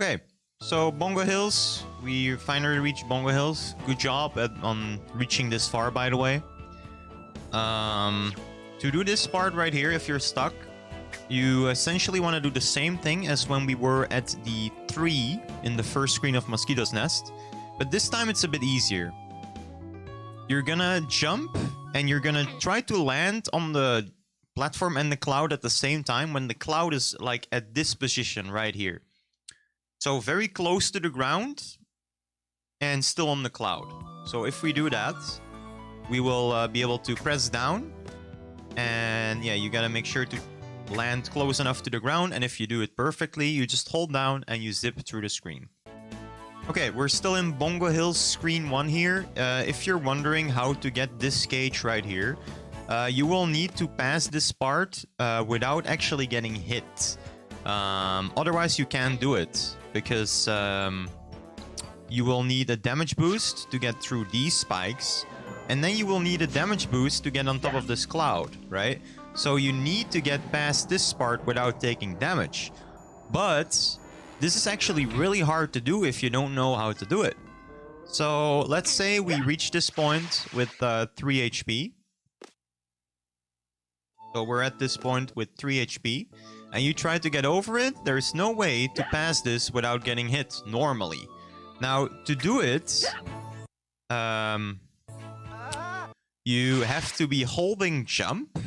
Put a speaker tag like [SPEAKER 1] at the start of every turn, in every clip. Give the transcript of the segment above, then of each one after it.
[SPEAKER 1] Okay, so Bongo Hills, we finally reached Bongo Hills. Good job on reaching this far, by the way. To do this part right here, if you're stuck, you essentially want to do the same thing as when we were at the 3 in the first screen of Mosquito's Nest. But this time it's a bit easier. You're gonna jump, and you're gonna try to land on the platform and the cloud at the same time when the cloud is like at this position right here. So very close to the ground and still on the cloud. So if we do that, we will be able to press down. And yeah, you gotta make sure to land close enough to the ground. And if you do it perfectly, you just hold down and you zip through the screen. Okay, we're still in Bongo Hills screen 1 here. If you're wondering how to get this cage right here, you will need to pass this part without actually getting hit. Otherwise, you can't do it because you will need a damage boost to get through these spikes. And then you will need a damage boost to get on top of this cloud, right? So you need to get past this part without taking damage. But this is actually really hard to do if you don't know how to do it. So let's say we reach this point with 3 HP. So we're at this point with 3 HP. And you try to get over it. There's no way to pass this without getting hit normally. Now, to do it, you have to be holding jump,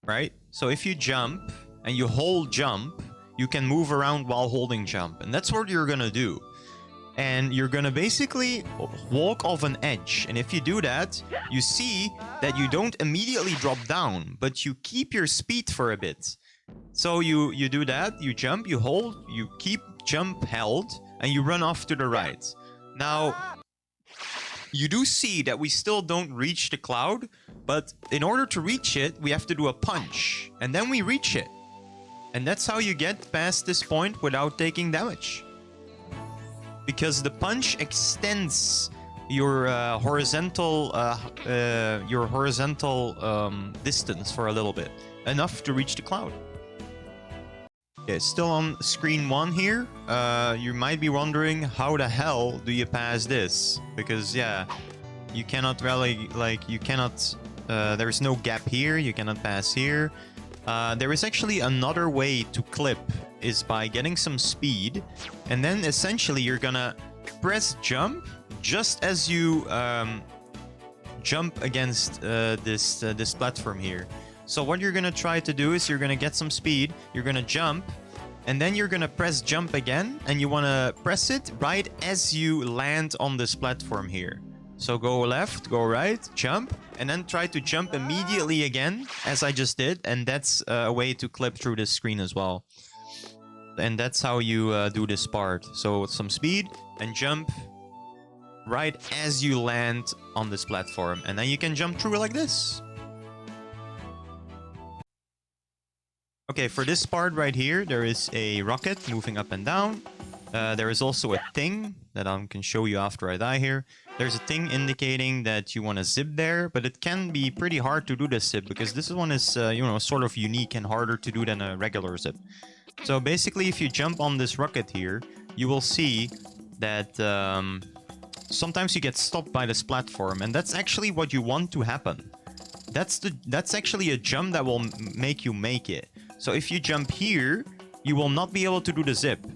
[SPEAKER 1] right? So if you jump and you hold jump, you can move around while holding jump. And that's what you're gonna do. And you're gonna basically walk off an edge. And if you do that, you see that you don't immediately drop down, but you keep your speed for a bit. So you do that, you jump, you hold, you keep jump held, and you run off to the right. Now, you do see that we still don't reach the cloud, but in order to reach it, we have to do a punch. And then we reach it. And that's how you get past this point without taking damage. Because the punch extends your horizontal distance for a little bit. Enough to reach the cloud. Okay, still on screen 1 here. You might be wondering, how the hell do you pass this? Because, yeah, you cannot really, like, you cannot... there's no gap here, you cannot pass here. There is actually another way to clip, is by getting some speed. And then, essentially, you're gonna press jump just as you jump against this platform here. So what you're gonna try to do is you're gonna get some speed, you're gonna jump, and then you're gonna press jump again, and you wanna press it right as you land on this platform here. So go left, go right, jump, and then try to jump immediately again, as I just did, and that's a way to clip through this screen as well. And that's how you do this part. So with some speed, and jump right as you land on this platform, and then you can jump through like this. Okay, for this part right here, there is a rocket moving up and down. There is also a thing that I can show you after I die here. There's a thing indicating that you want to zip there, but it can be pretty hard to do this zip because this one is, you know, sort of unique and harder to do than a regular zip. So basically, if you jump on this rocket here, you will see that sometimes you get stopped by this platform, and that's actually what you want to happen. That's actually a jump that will make you make it. So if you jump here, you will not be able to do the zip.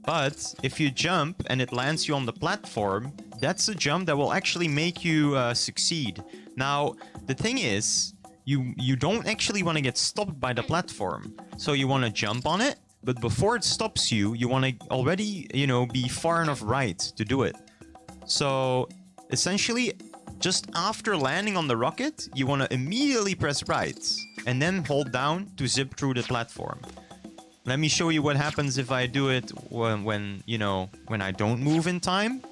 [SPEAKER 1] But if you jump and it lands you on the platform, that's a jump that will actually make you succeed. Now, the thing is, you don't actually want to get stopped by the platform. So you want to jump on it, but before it stops you, you want to already, you know, be far enough right to do it. So essentially, just after landing on the rocket, you want to immediately press right and then hold down to zip through the platform. Let me show you what happens if I do it when I don't move in time.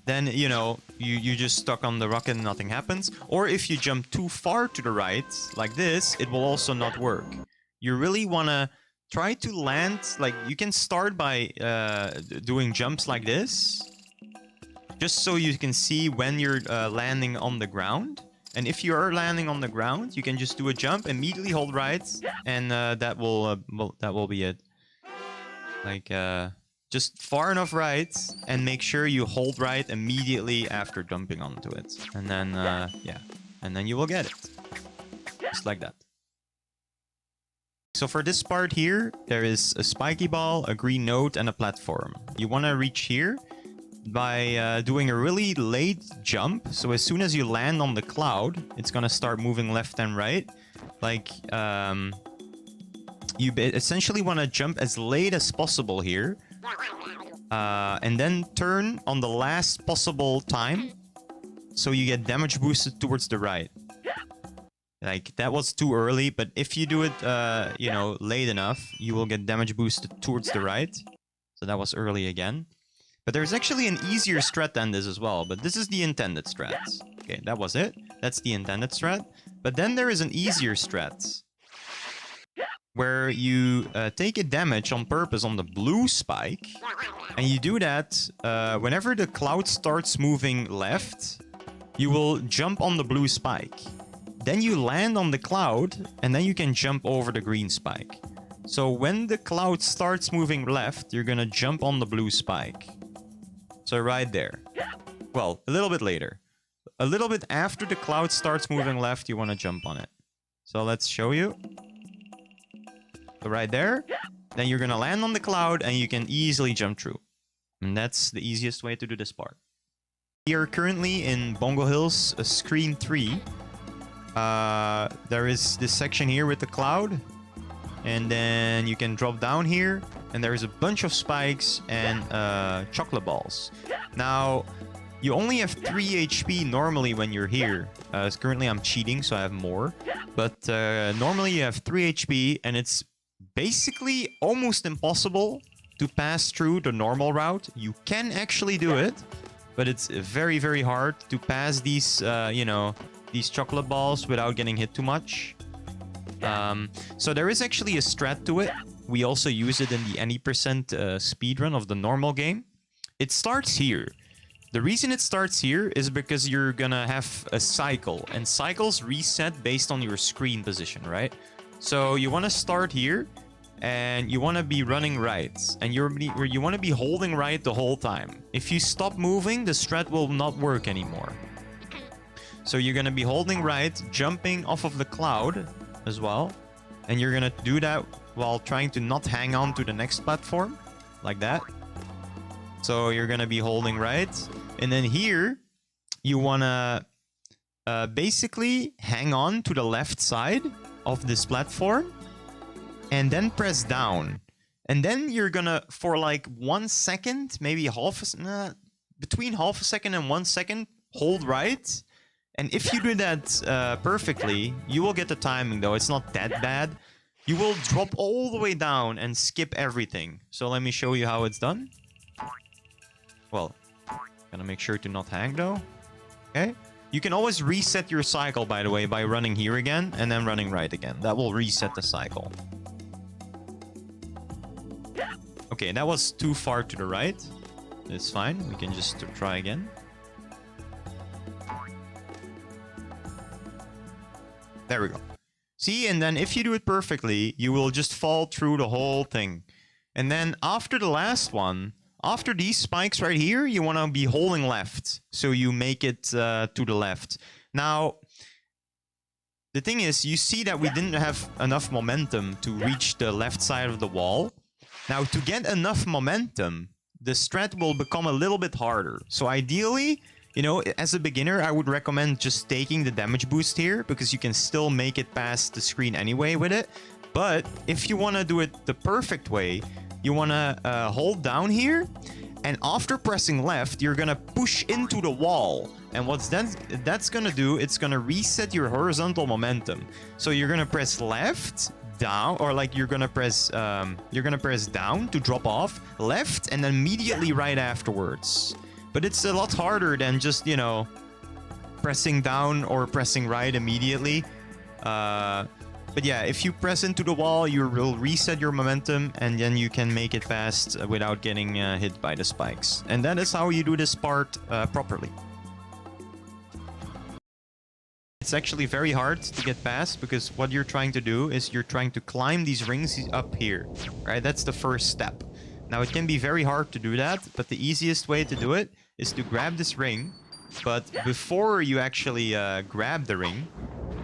[SPEAKER 1] Then, you know, you just stuck on the rocket and nothing happens. Or if you jump too far to the right, like this, it will also not work. You really want to try to land, like, you can start by doing jumps like this. Just so you can see when you're landing on the ground. And if you are landing on the ground, you can just do a jump, immediately hold right, and that will be it. Like, just far enough right, and make sure you hold right immediately after jumping onto it. And then, yeah. And then you will get it. Just like that. So for this part here, there is a spiky ball, a green node, and a platform. You want to reach here by doing a really late jump. So as soon as you land on the cloud, it's going to start moving left and right. Like, you essentially want to jump as late as possible here. And then turn on the last possible time. So you get damage boosted towards the right. Like, that was too early, but if you do it, you know, late enough, you will get damage boosted towards the right. So that was early again. But there's actually an easier strat than this as well, but this is the intended strat. Okay, that was it. That's the intended strat. But then there is an easier strat, where you take a damage on purpose on the blue spike, and you do that whenever the cloud starts moving left, you will jump on the blue spike. Then you land on the cloud, and then you can jump over the green spike. So when the cloud starts moving left, you're gonna jump on the blue spike. So right there. Well, a little bit later. A little bit after the cloud starts moving left, you want to jump on it. So let's show you. So right there. Then you're gonna land on the cloud, and you can easily jump through. And that's the easiest way to do this part. We are currently in Bongo Hills, Screen 3. There is this section here with the cloud, and then you can drop down here, and there is a bunch of spikes and chocolate balls. Now, you only have 3 HP normally when you're here. Currently I'm cheating, so I have more. But normally you have 3 HP, and it's basically almost impossible to pass through the normal route. You can actually do it, but it's very, very hard to pass these, you know, these chocolate balls without getting hit too much. So there is actually a strat to it. We also use it in the any percent speedrun of the normal game. It starts here. The reason it starts here is because you're gonna have a cycle, and cycles reset based on your screen position, right? So you want to start here, and you want to be running right, and you want to be holding right the whole time. If you stop moving, the strat will not work anymore. So you're going to be holding right, jumping off of the cloud as well. And you're going to do that while trying to not hang on to the next platform. Like that. So you're going to be holding right. And then here, you want to basically hang on to the left side of this platform. And then press down. And then you're going to, for like 1 second, maybe between half a second and 1 second, hold right. And if you do that perfectly, you will get the timing, though. It's not that bad. You will drop all the way down and skip everything. So let me show you how it's done. Well, gotta make sure to not hang, though. Okay. You can always reset your cycle, by the way, by running here again and then running right again. That will reset the cycle. Okay, that was too far to the right. It's fine. We can just try again. There we go. See, and then if you do it perfectly, you will just fall through the whole thing. And then after the last one, after these spikes right here, you want to be holding left. So you make it to the left. Now, the thing is, you see that we didn't have enough momentum to reach the left side of the wall. Now, to get enough momentum, the strat will become a little bit harder. So ideally, you know, as a beginner, I would recommend just taking the damage boost here, because you can still make it past the screen anyway with it. But if you want to do it the perfect way, you want to hold down here, and after pressing left, you're going to push into the wall. And what's that's going to do, it's going to reset your horizontal momentum. So you're going to press left, down, or like you're going to press down to drop off, left, and then immediately right afterwards. But it's a lot harder than just, you know, pressing down or pressing right immediately. But yeah, if you press into the wall, you will reset your momentum, and then you can make it fast without getting hit by the spikes. And that is how you do this part properly. It's actually very hard to get past, because what you're trying to do is you're trying to climb these rings up here, right? That's the first step. Now, it can be very hard to do that, but the easiest way to do it is to grab this ring. But before you actually grab the ring,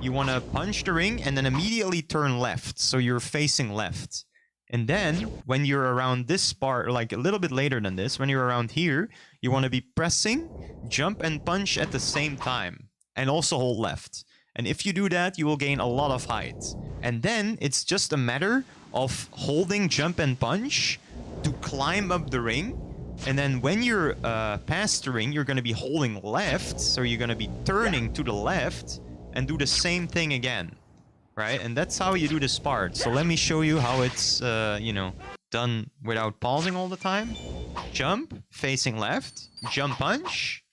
[SPEAKER 1] you want to punch the ring and then immediately turn left, so you're facing left. And then, when you're around this part, like a little bit later than this, when you're around here, you want to be pressing, jump, and punch at the same time. And also hold left. And if you do that, you will gain a lot of height. And then, it's just a matter of holding jump and punch to climb up the ring. And then when you're past the ring, you're going to be holding left. So you're going to be turning to the left and do the same thing again. Right? And that's how you do this part. So let me show you how it's, you know, done without pausing all the time. Jump, facing left, jump punch.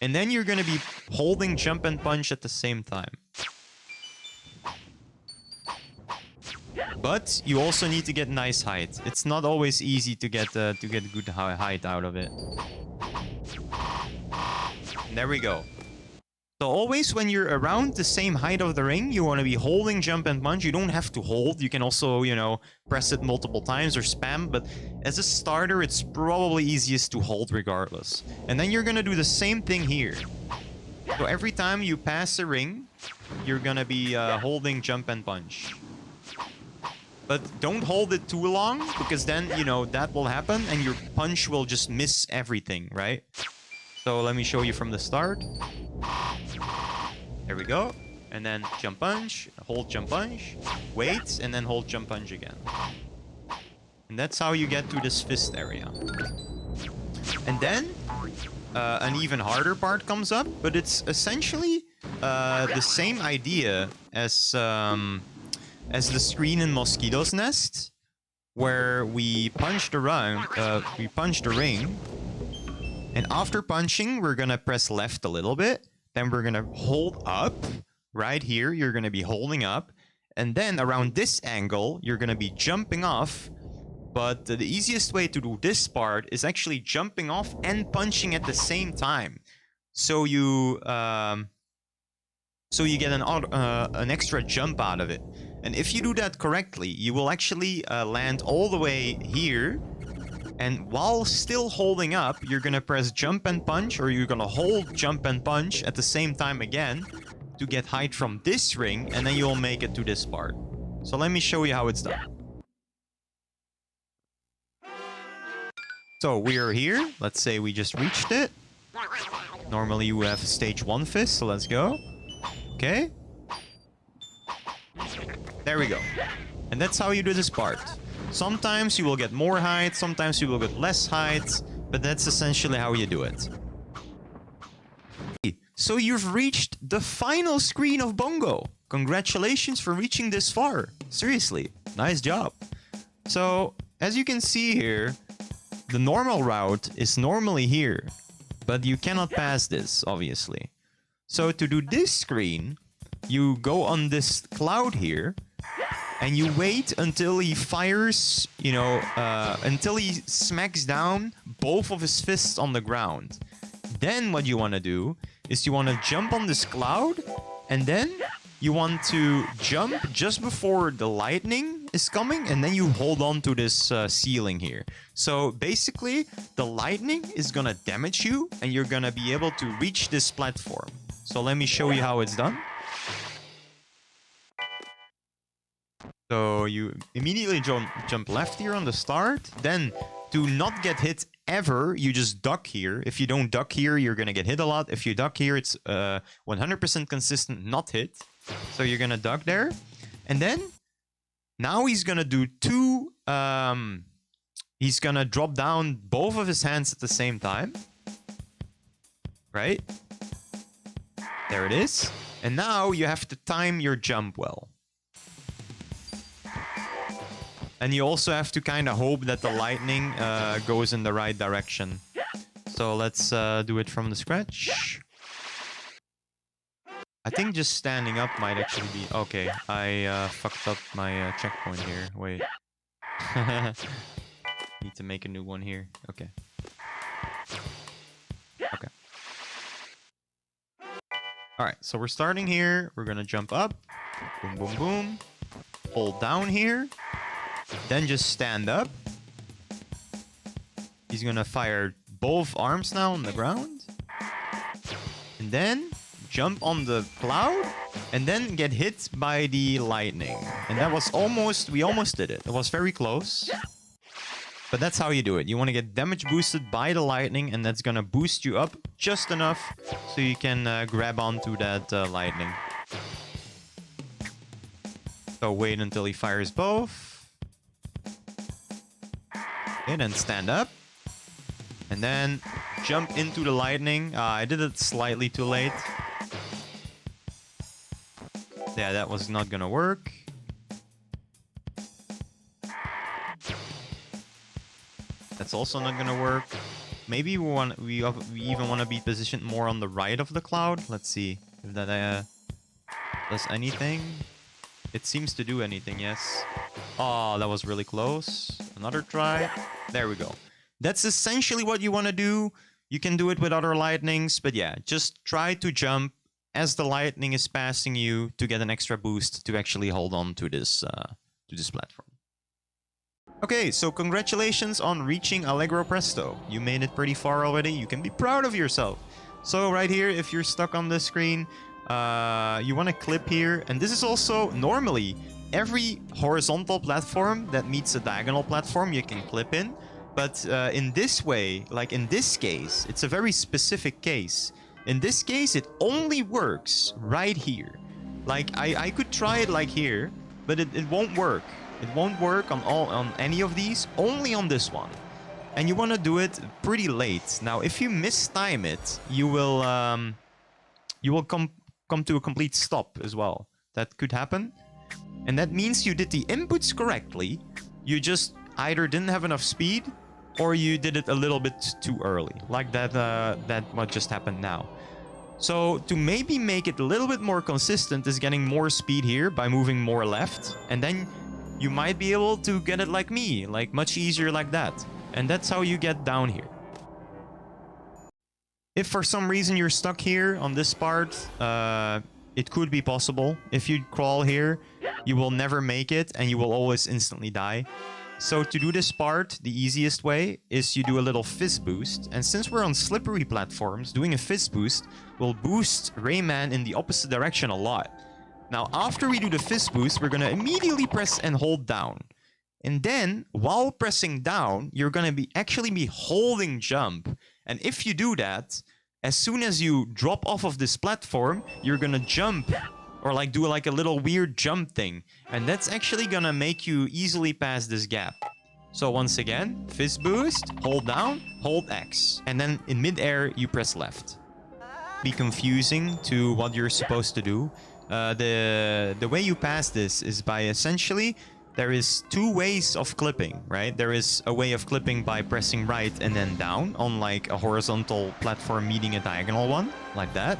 [SPEAKER 1] And then you're going to be holding jump and punch at the same time. But you also need to get nice height. It's not always easy to get good height out of it. And there we go. So always when you're around the same height of the ring, you want to be holding jump and punch. You don't have to hold. You can also, you know, press it multiple times or spam. But as a starter, it's probably easiest to hold regardless. And then you're going to do the same thing here. So every time you pass a ring, you're going to be holding jump and punch. But don't hold it too long, because then, you know, that will happen and your punch will just miss everything, right? So let me show you from the start. There we go. And then jump punch, hold jump punch, wait, and then hold jump punch again. And that's how you get to this fist area. And then an even harder part comes up, but it's essentially the same idea as the screen in Mosquito's Nest, where we punch the ring, and after punching, we're gonna press left a little bit. Then we're going to hold up. Right here, you're going to be holding up. And then around this angle, you're going to be jumping off. But the easiest way to do this part is actually jumping off and punching at the same time. So you get an extra jump out of it. And if you do that correctly, you will actually land all the way here. And while still holding up, you're going to press jump and punch, or you're going to hold jump and punch at the same time again to get height from this ring, and then you'll make it to this part. So let me show you how it's done. So we are here. Let's say we just reached it. Normally you have stage 1 fist, so let's go. Okay. There we go. And that's how you do this part. Sometimes you will get more height, sometimes you will get less height, but that's essentially how you do it. So you've reached the final screen of Bongo. Congratulations for reaching this far. Seriously, nice job. So, as you can see here, the normal route is normally here, but you cannot pass this, obviously. So to do this screen, you go on this cloud here, and you wait until he fires, you know, until he smacks down both of his fists on the ground. Then what you want to do is you want to jump on this cloud, and then you want to jump just before the lightning is coming, and then you hold on to this ceiling here. So basically, the lightning is going to damage you, and you're going to be able to reach this platform. So let me show you how it's done. So you immediately jump left here on the start. Then to not get hit ever, you just duck here. If you don't duck here, you're going to get hit a lot. If you duck here, it's 100% consistent not hit. So you're going to duck there. And then now he's going to do two... he's going to drop down both of his hands at the same time. Right? There it is. And now you have to time your jump well. And you also have to kind of hope that the lightning goes in the right direction. So let's do it from the scratch. I think just standing up might actually be... Okay, I fucked up my checkpoint here. Wait. Need to make a new one here. Okay. Okay. Alright, so we're starting here. We're gonna jump up. Boom, boom, boom. Hold down here. Then just stand up. He's gonna fire both arms now on the ground. And then jump on the cloud. And then get hit by the lightning. And that was almost... We almost did it. It was very close. But that's how you do it. You want to get damage boosted by the lightning. And that's gonna boost you up just enough. So you can grab onto that lightning. So wait until he fires both. Okay, then stand up. And then jump into the lightning. I did it slightly too late. Yeah, that was not gonna work. That's also not gonna work. Maybe we even want to be positioned more on the right of the cloud. Let's see if that does anything. It seems to do anything, yes. Oh, that was really close. Another try. There we go. That's essentially what you want to do. You can do it with other lightnings, but yeah, just try to jump as the lightning is passing you to get an extra boost to actually hold on to this platform. Okay, so congratulations on reaching Allegro Presto. You made it pretty far already. You can be proud of yourself. So right here, if you're stuck on the screen, you want to clip here. And this is also normally every horizontal platform that meets a diagonal platform you can clip in. But in this way, like in this case, it's a very specific case. In this case, it only works right here. Like I could try it like here, but it won't work. It won't work on any of these, only on this one. And you want to do it pretty late. Now, if you mistime it, you will come to a complete stop as well. That could happen. And that means you did the inputs correctly. You just either didn't have enough speed, or you did it a little bit too early, like that what just happened now. So to maybe make it a little bit more consistent is getting more speed here by moving more left, and then you might be able to get it like me, like much easier like that. And that's how you get down here. If for some reason you're stuck here on this part, it could be possible. If you crawl here, you will never make it and you will always instantly die. So to do this part, the easiest way is you do a little fizz boost. And since we're on slippery platforms, doing a fizz boost will boost Rayman in the opposite direction a lot. Now, after we do the fizz boost, we're going to immediately press and hold down. And then, while pressing down, you're going to actually be holding jump. And if you do that, as soon as you drop off of this platform, you're going to jump. Or like do like a little weird jump thing. And that's actually gonna make you easily pass this gap. So once again, fizz boost, hold down, hold X. And then in midair, you press left. Be confusing to what you're supposed to do. The way you pass this is by essentially, there is two ways of clipping, right? There is a way of clipping by pressing right and then down on like a horizontal platform meeting a diagonal one, like that.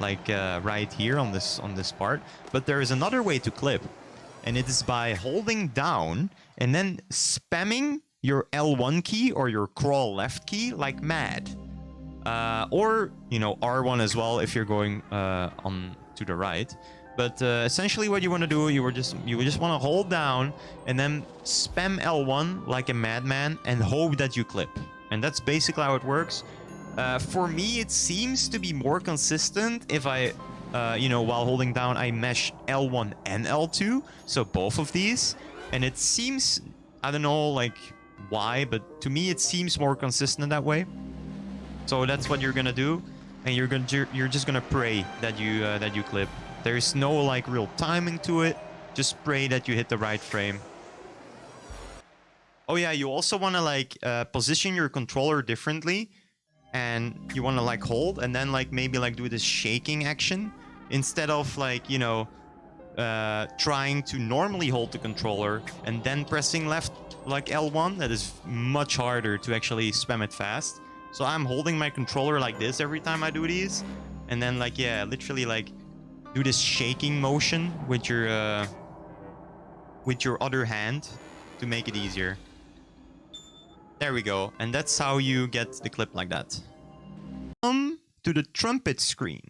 [SPEAKER 1] Like right here on this part. But there is another way to clip, and it is by holding down and then spamming your L1 key or your crawl left key like mad. Or, you know, R1 as well if you're going on to the right. But essentially what you want to do, you just want to hold down and then spam L1 like a madman and hope that you clip. And that's basically how it works. For me, it seems to be more consistent if I, you know, while holding down, I mesh L1 and L2. So both of these. And it seems, I don't know, like, why, but to me, it seems more consistent that way. So that's what you're going to do. And you're just going to pray that you clip. There's no, like, real timing to it. Just pray that you hit the right frame. Oh, yeah, you also want to, like, position your controller differently. And you want to like hold and then like maybe like do this shaking action instead of like, you know, trying to normally hold the controller and then pressing left like L1. That is much harder to actually spam it fast. So I'm holding my controller like this every time I do these. And then like, yeah, literally like do this shaking motion with your other hand to make it easier. There we go, and that's how you get the clip like that. To the trumpet screen.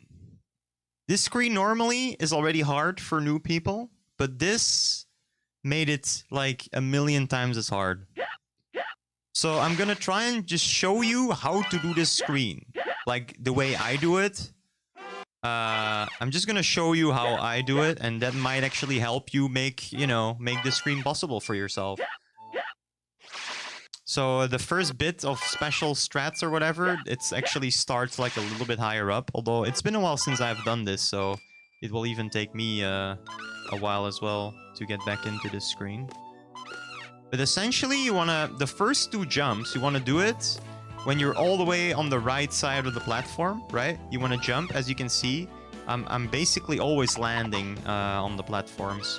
[SPEAKER 1] This screen normally is already hard for new people, but this made it like a million times as hard. So I'm gonna try and just show you how to do this screen. Like the way I do it. I'm just gonna show you how I do it, and that might actually help you make, you know, make this screen possible for yourself. So the first bit of special strats or whatever, it's actually starts like a little bit higher up. Although it's been a while since I've done this, so it will even take me a while as well to get back into this screen. But essentially, you wanna, the first 2 jumps, you wanna do it when you're all the way on the right side of the platform, right? You wanna jump, as you can see. I'm basically always landing on the platforms.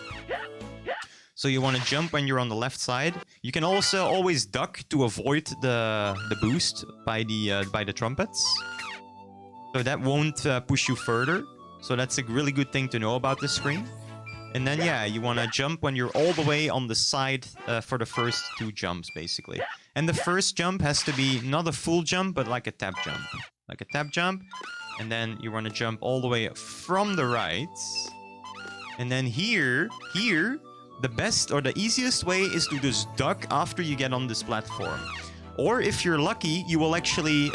[SPEAKER 1] So you want to jump when you're on the left side. You can also always duck to avoid the boost by the trumpets. So that won't push you further. So that's a really good thing to know about this screen. And then, yeah, you want to jump when you're all the way on the side for the first 2 jumps, basically. And the first jump has to be not a full jump, but like a tap jump. Like a tap jump. And then you want to jump all the way from the right. And then here, the best or the easiest way is to just duck after you get on this platform. Or if you're lucky, you will actually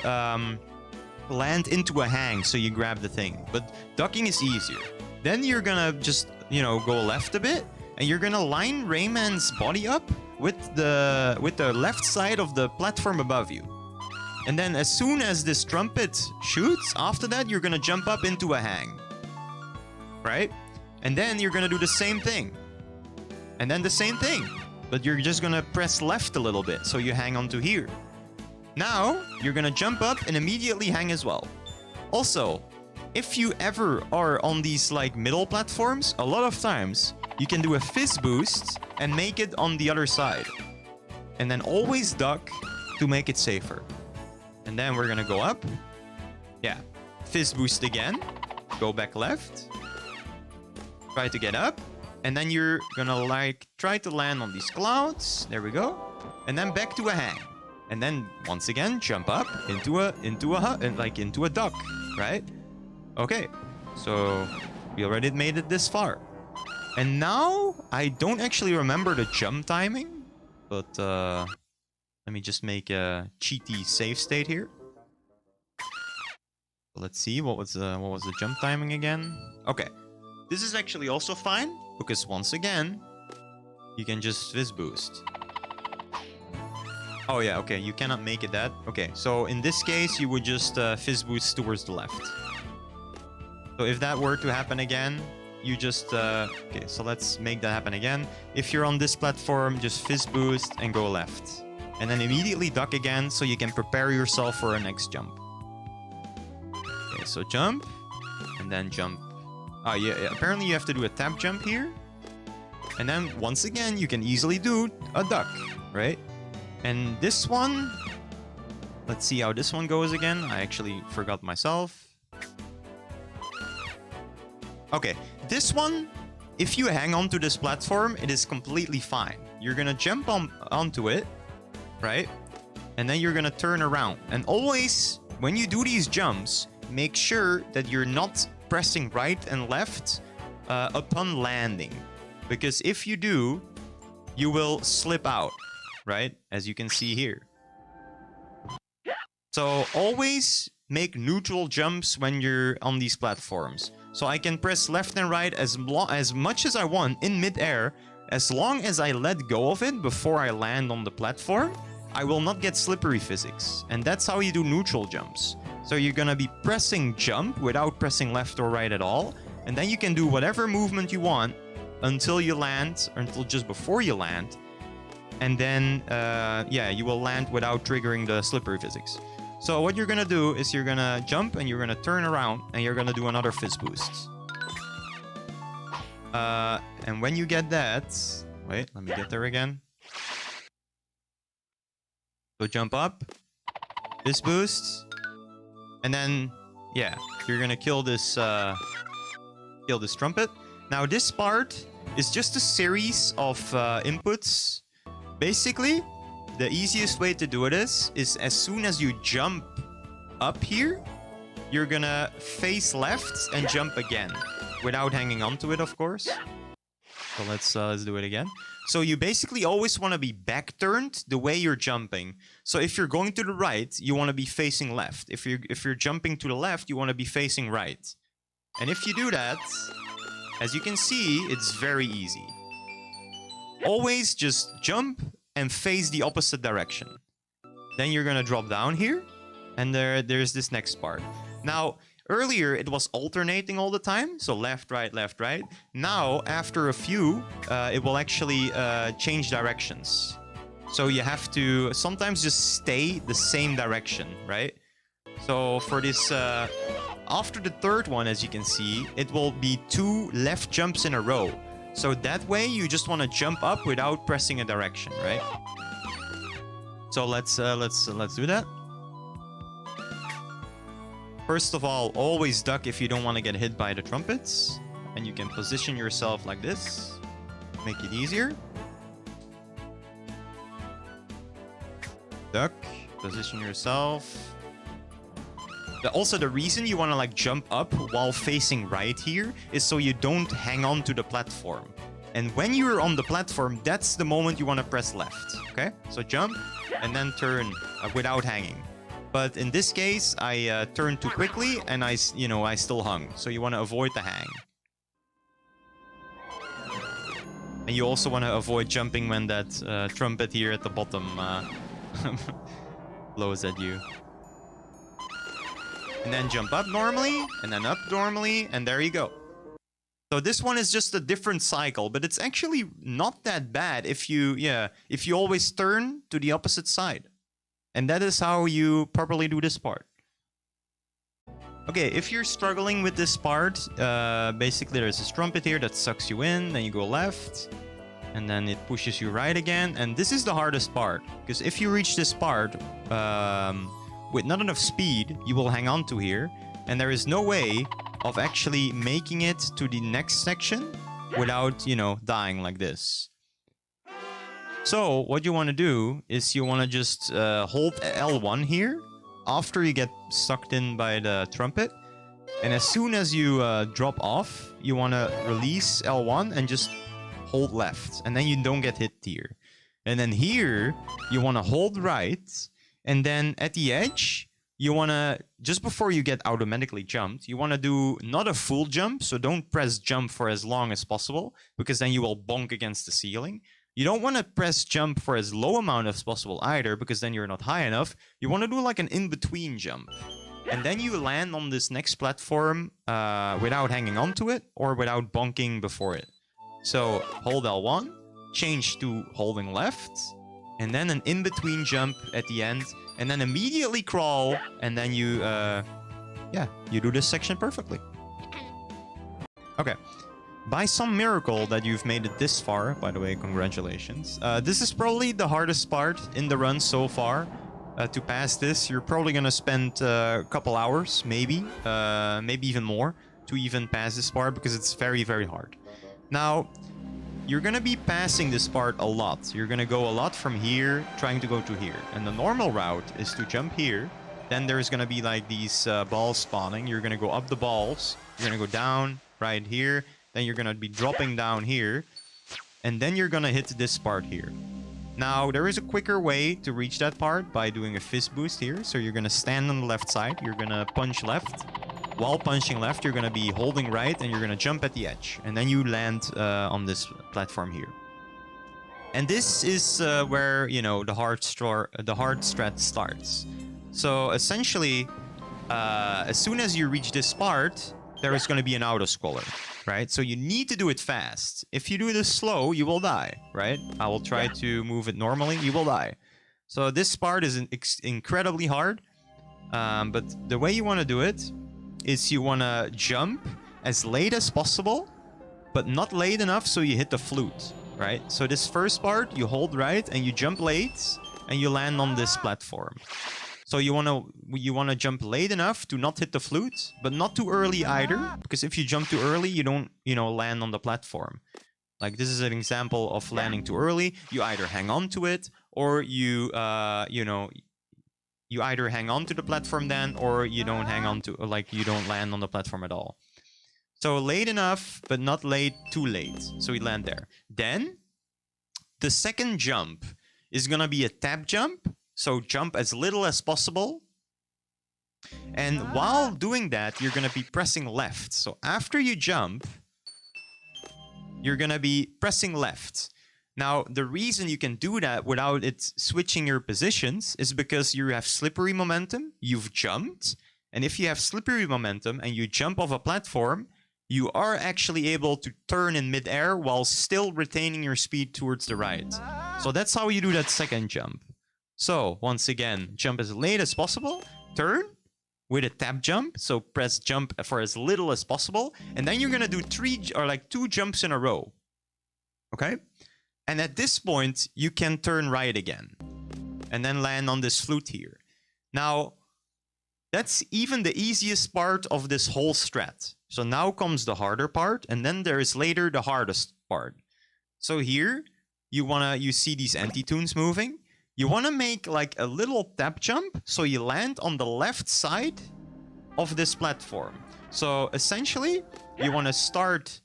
[SPEAKER 1] land into a hang, so you grab the thing. But ducking is easier. Then you're gonna just, you know, go left a bit, and you're gonna line Rayman's body up with the left side of the platform above you. And then as soon as this trumpet shoots, after that you're gonna jump up into a hang. Right? And then you're gonna do the same thing. And then the same thing. But you're just gonna press left a little bit, so you hang onto here. Now, you're gonna jump up and immediately hang as well. Also, if you ever are on these like middle platforms, a lot of times you can do a fizz boost and make it on the other side. And then always duck to make it safer. And then we're gonna go up. Yeah. Fizz boost again. Go back left. Try to get up. And then you're gonna like try to land on these clouds. There we go. And then back to a hang. And then once again jump up into a duck, right? Okay. So we already made it this far. And now I don't actually remember the jump timing, but let me just make a cheaty save state here. Let's see what was the jump timing again. Okay. This is actually also fine, because once again, you can just fizz boost. Oh yeah, okay, you cannot make it that. Okay, so in this case, you would just fizz boost towards the left. So if that were to happen again, you just... okay, so let's make that happen again. If you're on this platform, just fizz boost and go left. And then immediately duck again, so you can prepare yourself for a next jump. Okay, so jump, and then jump. Oh yeah, apparently you have to do a tap jump here. And then once again, you can easily do a duck, right? And this one, let's see how this one goes again. I actually forgot myself. Okay, this one, if you hang onto this platform, it is completely fine. You're gonna jump onto it, right? And then you're gonna turn around. And always, when you do these jumps, make sure that you're not pressing right and left upon landing. Because if you do, you will slip out, right? As you can see here. So always make neutral jumps when you're on these platforms. So I can press left and right as much as I want in midair. As long as I let go of it before I land on the platform, I will not get slippery physics. And that's how you do neutral jumps. So you're gonna be pressing jump without pressing left or right at all. And then you can do whatever movement you want until you land, or until just before you land. And then, yeah, you will land without triggering the slippery physics. So what you're gonna do is you're gonna jump and you're gonna turn around and you're gonna do another fizz boost. And when you get that... Wait, let me get there again. So jump up, fizz boost. And then, yeah, you're gonna kill this trumpet. Now this part is just a series of inputs. Basically, the easiest way to do it is as soon as you jump up here, you're gonna face left and jump again, without hanging onto it, of course. So let's do it again. So you basically always want to be back-turned the way you're jumping. So if you're going to the right, you want to be facing left. If you're jumping to the left, you want to be facing right. And if you do that, as you can see, it's very easy. Always just jump and face the opposite direction. Then you're gonna drop down here, and there's this next part. Now, earlier it was alternating all the time, so left, right, left, right. Now, after a few, it will actually change directions. So you have to sometimes just stay the same direction, right? So for this, after the third one, as you can see, it will be 2 left jumps in a row. So that way, you just want to jump up without pressing a direction, right? So let's do that. First of all, always duck if you don't want to get hit by the trumpets. And you can position yourself like this. Make it easier. Duck. Position yourself. Also, the reason you want to like jump up while facing right here is so you don't hang on to the platform. And when you're on the platform, that's the moment you want to press left. Okay? So jump and then turn without hanging. But in this case, I turned too quickly and I still hung. So you want to avoid the hang. And you also want to avoid jumping when that trumpet here at the bottom blows at you. And then jump up normally, and then up normally, and there you go. So this one is just a different cycle, but it's actually not that bad if you always turn to the opposite side. And that is how you properly do this part. Okay, if you're struggling with this part, basically there's this trumpet here that sucks you in, then you go left, and then it pushes you right again. And this is the hardest part, because if you reach this part, with not enough speed, you will hang on to here, and there is no way of actually making it to the next section without, dying like this. So what you want to do is you want to just hold L1 here after you get sucked in by the trumpet, and as soon as you drop off, you want to release L1 and just hold left, and then you don't get hit here. And then here, you want to hold right. And then at the edge, you want to, just before you get automatically jumped, you want to do not a full jump. So don't press jump for as long as possible, because then you will bonk against the ceiling. You don't want to press jump for as low amount as possible either, because then you're not high enough. You want to do like an in-between jump. And then you land on this next platform without hanging onto it or without bonking before it. So hold L1, change to holding left, and then an in-between jump at the end, and then immediately crawl, and then you do this section perfectly. Okay. By some miracle that you've made it this far, by the way, congratulations. This is probably the hardest part in the run so far. To pass this, you're probably gonna spend a couple hours, maybe even more, to even pass this part, because it's very, very hard. Now, you're gonna be passing this part a lot. You're gonna go a lot from here, trying to go to here. And the normal route is to jump here. Then there's gonna be like these balls spawning. You're gonna go up the balls. You're gonna go down right here. Then you're gonna be dropping down here. And then you're gonna hit this part here. Now, there is a quicker way to reach that part by doing a fist boost here. So you're gonna stand on the left side. You're gonna punch left. While punching left, you're going to be holding right, and you're going to jump at the edge. And then you land on this platform here. And this is where, the hard strat starts. So essentially, as soon as you reach this part, there is going to be an auto-scroller, right? So you need to do it fast. If you do this slow, you will die, right? I will try to move it normally. You will die. So this part is incredibly hard. But the way you want to do it is you want to jump as late as possible, but not late enough so you hit the flute, right? So this first part, you hold right and you jump late and you land on this platform. So you want to jump late enough to not hit the flute, but not too early either, because if you jump too early, you don't, land on the platform. Like this is an example of landing too early. You either hang on to it or you either hang on to the platform then, or you don't hang on to, like you don't land on the platform at all. So late enough, but not too late. So you land there. Then The second jump is going to be a tap jump. So jump as little as possible. And while doing that, you're going to be pressing left. So after you jump, you're going to be pressing left. Now, the reason you can do that without it switching your positions is because you have slippery momentum, you've jumped, and if you have slippery momentum and you jump off a platform, you are actually able to turn in midair while still retaining your speed towards the right. So that's how you do that second jump. So, once again, jump as late as possible, turn with a tap jump, so press jump for as little as possible, and then you're gonna do 2 jumps in a row. Okay? And at this point, you can turn right again. And then land on this flute here. Now, that's even the easiest part of this whole strat. So now comes the harder part, and then there is later the hardest part. So here, you see these anti-tunes moving. You wanna make like a little tap jump, so you land on the left side of this platform. So essentially, you wanna start,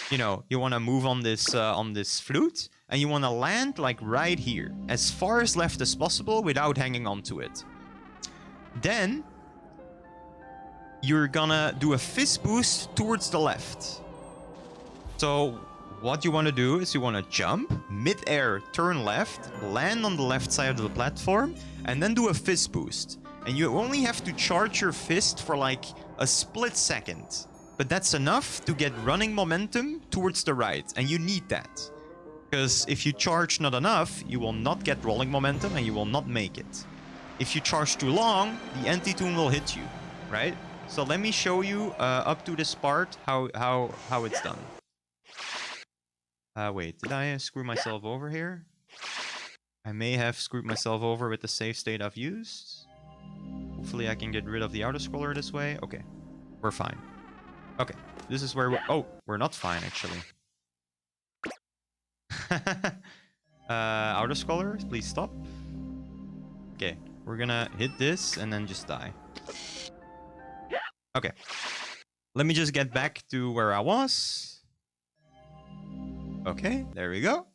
[SPEAKER 1] you wanna move on this flute, and you want to land like right here, as far as left as possible without hanging on to it. Then, you're gonna do a fist boost towards the left. So, what you want to do is you want to jump, mid-air, turn left, land on the left side of the platform, and then do a fist boost. And you only have to charge your fist for like a split second. But that's enough to get running momentum towards the right, and you need that. Because if you charge not enough, you will not get rolling momentum and you will not make it. If you charge too long, the anti-tune will hit you, right? So let me show you up to this part how it's done. Wait, did I screw myself over here? I may have screwed myself over with the save state I've used. Hopefully I can get rid of the auto-scroller this way. Okay, we're fine. Okay, this is where we're not fine actually. Auto-scroller, please stop. Okay, we're gonna hit this and then just die. Okay, let me just get back to where I was. Okay, there we go.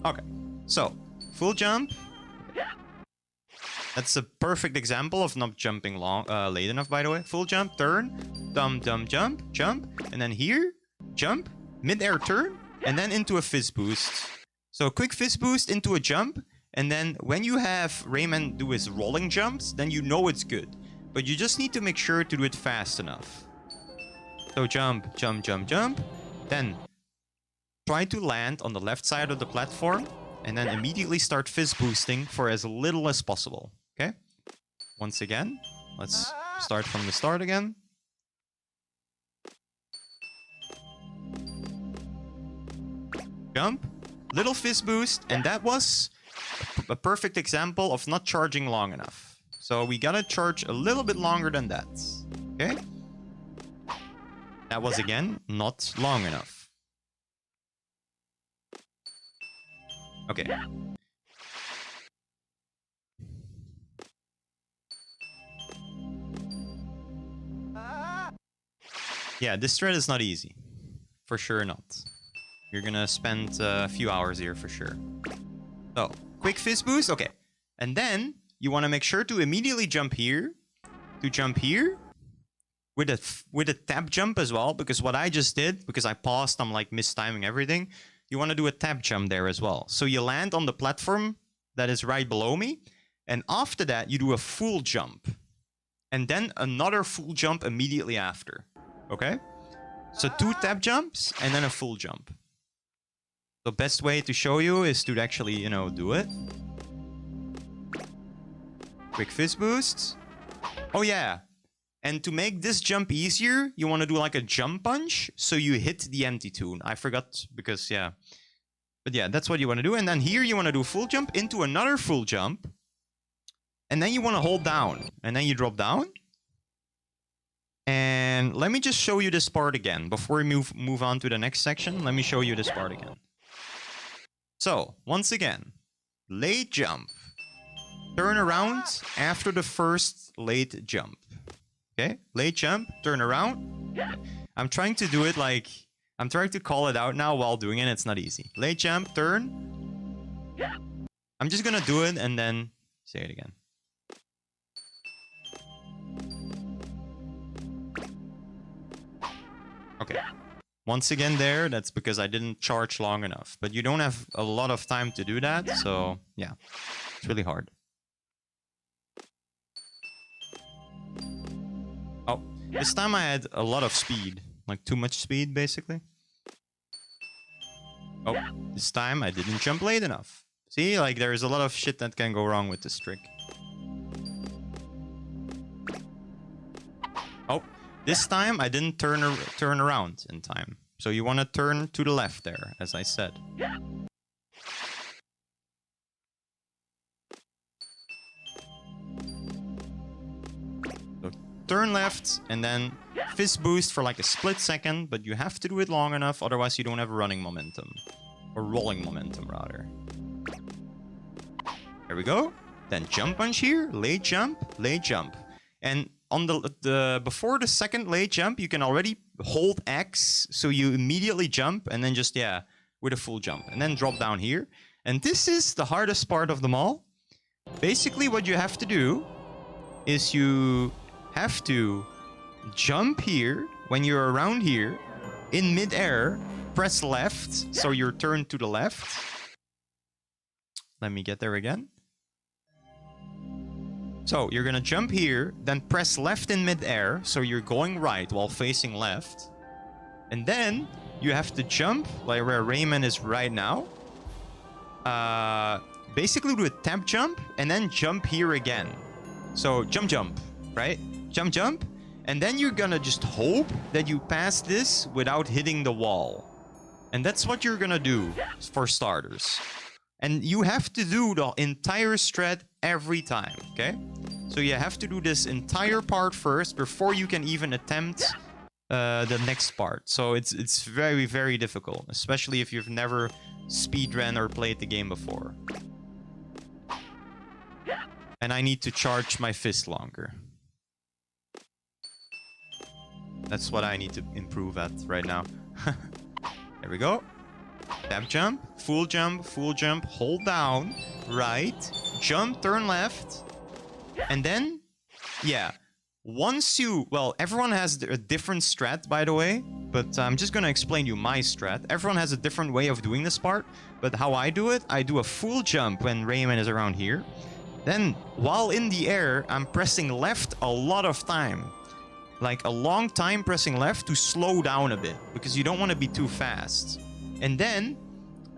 [SPEAKER 1] Okay, so full jump. That's a perfect example of not jumping late enough, by the way. Full jump, turn, jump, and then here, jump, mid-air turn, and then into a fist boost. So quick fist boost into a jump, and then when you have Rayman do his rolling jumps, then you know it's good. But you just need to make sure to do it fast enough. So jump, then try to land on the left side of the platform, and then immediately start fist boosting for as little as possible. Okay? Once again, let's start from the start again. Jump, little fist boost, and that was a perfect example of not charging long enough. So we gotta charge a little bit longer than that. Okay? That was, again, not long enough. Okay. Yeah, this thread is not easy. For sure not. You're gonna spend a few hours here for sure. So, quick fist boost, okay. And then, you want to make sure to immediately jump here. To jump here. With a tap jump as well. Because what I just did, because I paused, I'm like mistiming everything. You want to do a tap jump there as well. So you land on the platform that is right below me. And after that, you do a full jump. And then another full jump immediately after. Okay? So 2 tap jumps and then a full jump. The best way to show you is to actually, do it. Quick fist boost. Oh yeah. And to make this jump easier, you want to do like a jump punch. So you hit the anti-tune. I forgot because, yeah. But yeah, that's what you want to do. And then here you want to do full jump into another full jump. And then you want to hold down. And then you drop down. And let me just show you this part again. Before we move on to the next section, let me show you this part again. So, once again, late jump. Turn around after the first late jump. Okay? Late jump, turn around. I'm trying to do it like... I'm trying to call it out now while doing it. It's not easy. Late jump, turn. I'm just gonna do it and then say it again. Okay. Once again there, that's because I didn't charge long enough. But you don't have a lot of time to do that, so yeah. It's really hard. Oh, this time I had a lot of speed. Like too much speed, basically. Oh, this time I didn't jump late enough. See, like there's a lot of shit that can go wrong with this trick. Oh, this time I didn't turn around in time. So you want to turn to the left there, as I said. So turn left and then fist boost for like a split second, but you have to do it long enough, otherwise you don't have running momentum. Or rolling momentum, rather. There we go. Then jump punch here, late jump, late jump. And on the before the second late jump, you can already hold X, so you immediately jump, and then just, yeah, with a full jump. And then drop down here. And this is the hardest part of them all. Basically, what you have to do is you have to jump here, when you're around here, in mid-air, press left, so you're turned to the left. Let me get there again. So you're gonna jump here, then press left in mid-air, so you're going right while facing left. And then you have to jump, like where Rayman is right now. Basically do a tap jump, and then jump here again. So jump, jump, right? Jump, jump. And then you're gonna just hope that you pass this without hitting the wall. And that's what you're gonna do for starters. And you have to do the entire strat every time, okay? So you have to do this entire part first before you can even attempt the next part. So it's very, very difficult, especially if you've never speedrun or played the game before. And I need to charge my fist longer. That's what I need to improve at right now. There we go. Tap jump, hold down, right, jump, turn left, and then, yeah, once you, well, everyone has a different strat, by the way, but I'm just gonna explain you my strat. Everyone has a different way of doing this part, but how I do it, I do a full jump when Rayman is around here. Then, while in the air, I'm pressing left a lot of time. Like a long time pressing left to slow down a bit, because you don't want to be too fast. And then,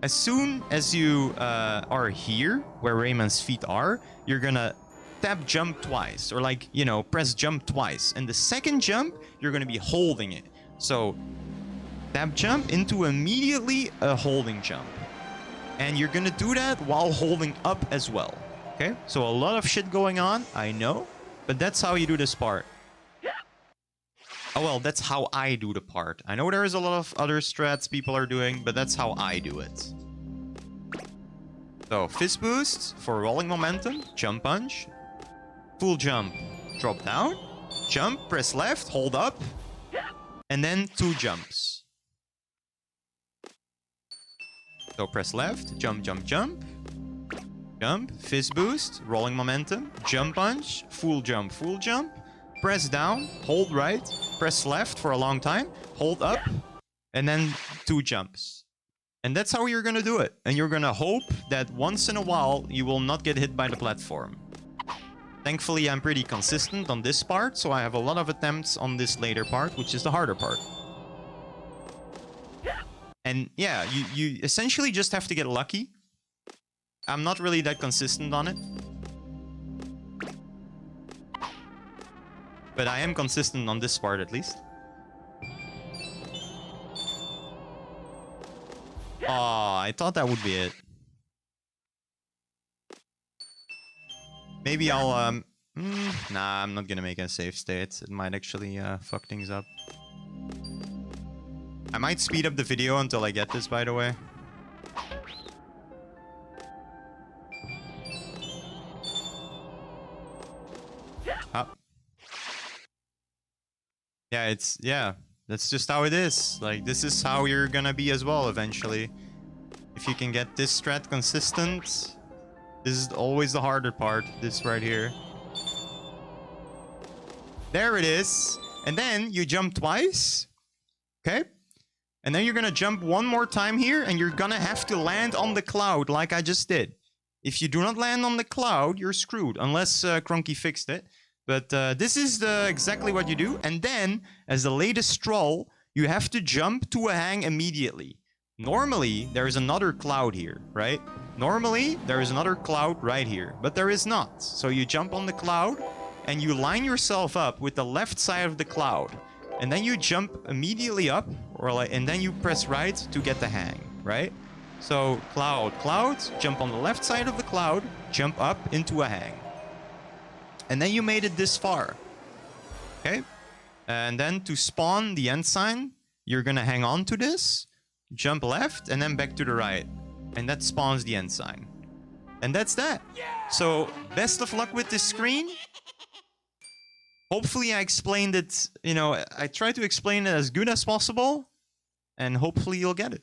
[SPEAKER 1] as soon as you are here, where Rayman's feet are, you're gonna tap jump twice, or like, you know, press jump twice. And the second jump, you're gonna be holding it. So, tap jump into immediately a holding jump. And you're gonna do that while holding up as well. Okay? So a lot of shit going on, I know, but that's how you do this part. Oh, well, that's how I do the part. I know there's a lot of other strats people are doing, but that's how I do it. So, fist boost for rolling momentum, jump punch, full jump, drop down, jump, press left, hold up, and then 2 jumps. So, press left, jump, jump, jump, jump, fist boost, rolling momentum, jump punch, full jump, press down, hold right, press left for a long time, hold up, and then 2 jumps. And that's how you're gonna do it. And you're gonna hope that once in a while you will not get hit by the platform. Thankfully, I'm pretty consistent on this part, so I have a lot of attempts on this later part, which is the harder part. And yeah, you essentially just have to get lucky. I'm not really that consistent on it. But I am consistent on this part, at least. Oh, I thought that would be it. Maybe I'll, nah, I'm not gonna make a save state. It might actually, fuck things up. I might speed up the video until I get this, by the way. Up. Yeah, that's just how it is. Like, this is how you're gonna be as well, eventually. If you can get this strat consistent. This is always the harder part, this right here. There it is. And then you jump twice. Okay? And then you're gonna jump one more time here, and you're gonna have to land on the cloud like I just did. If you do not land on the cloud, you're screwed, unless Cronky fixed it. But this is exactly what you do. And then, as the latest stroll, you have to jump to a hang immediately. Normally, there is another cloud here, right? Normally, there is another cloud right here, but there is not. So you jump on the cloud, and you line yourself up with the left side of the cloud. And then you jump immediately up, and then you press right to get the hang, right? So, cloud, jump on the left side of the cloud, jump up into a hang. And then you made it this far, okay? And then to spawn the end sign, you're gonna hang on to this, jump left, and then back to the right. And that spawns the end sign. And that's that. Yeah! So, best of luck with this screen. Hopefully I explained it, you know, I tried to explain it as good as possible. And hopefully you'll get it.